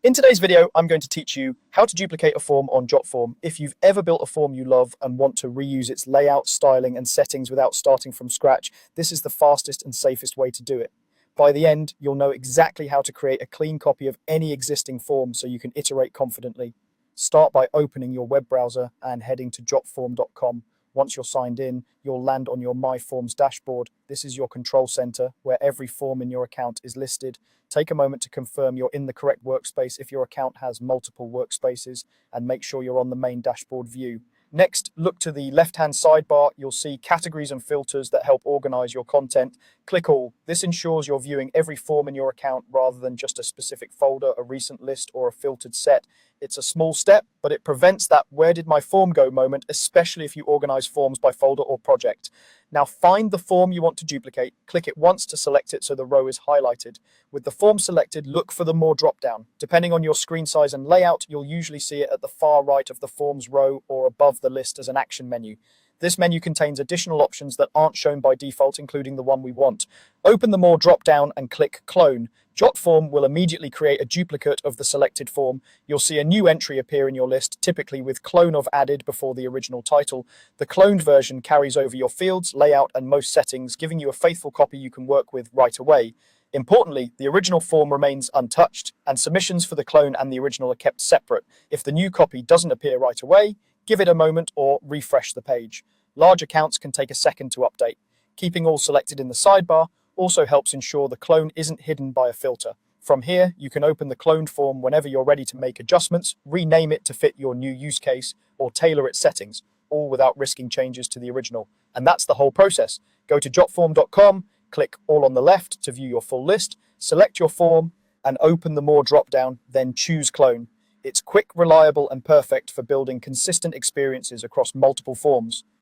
In today's video, I'm going to teach you how to duplicate a form on Jotform. If you've ever built a form you love and want to reuse its layout, styling, and settings without starting from scratch, this is the fastest and safest way to do it. By the end, you'll know exactly how to create a clean copy of any existing form so you can iterate confidently. Start by opening your web browser and heading to jotform.com. Once you're signed in, you'll land on your My Forms dashboard. This is your control center where every form in your account is listed. Take a moment to confirm you're in the correct workspace if your account has multiple workspaces, and make sure you're on the main dashboard view. Next, look to the left-hand sidebar. You'll see categories and filters that help organize your content. Click all. This ensures you're viewing every form in your account rather than just a specific folder, a recent list, or a filtered set. It's a small step, but it prevents that "where did my form go" moment, especially if you organize forms by folder or project. Now find the form you want to duplicate, click it once to select it so the row is highlighted. With the form selected, look for the More drop-down. Depending on your screen size and layout, you'll usually see it at the far right of the Forms row or above the list as an action menu. This menu contains additional options that aren't shown by default, including the one we want. Open the More drop-down and click Clone. Jotform will immediately create a duplicate of the selected form. You'll see a new entry appear in your list, typically with "clone of" added before the original title. The cloned version carries over your fields, layout, and most settings, giving you a faithful copy you can work with right away. Importantly, the original form remains untouched, and submissions for the clone and the original are kept separate. If the new copy doesn't appear right away, give it a moment or refresh the page. Large accounts can take a second to update. Keeping all selected in the sidebar also helps ensure the clone isn't hidden by a filter. From here, you can open the cloned form whenever you're ready to make adjustments, rename it to fit your new use case, or tailor its settings, all without risking changes to the original. And that's the whole process. Go to jotform.com, click all on the left to view your full list, select your form, and open the More drop-down, then choose Clone. It's quick, reliable, and perfect for building consistent experiences across multiple forms.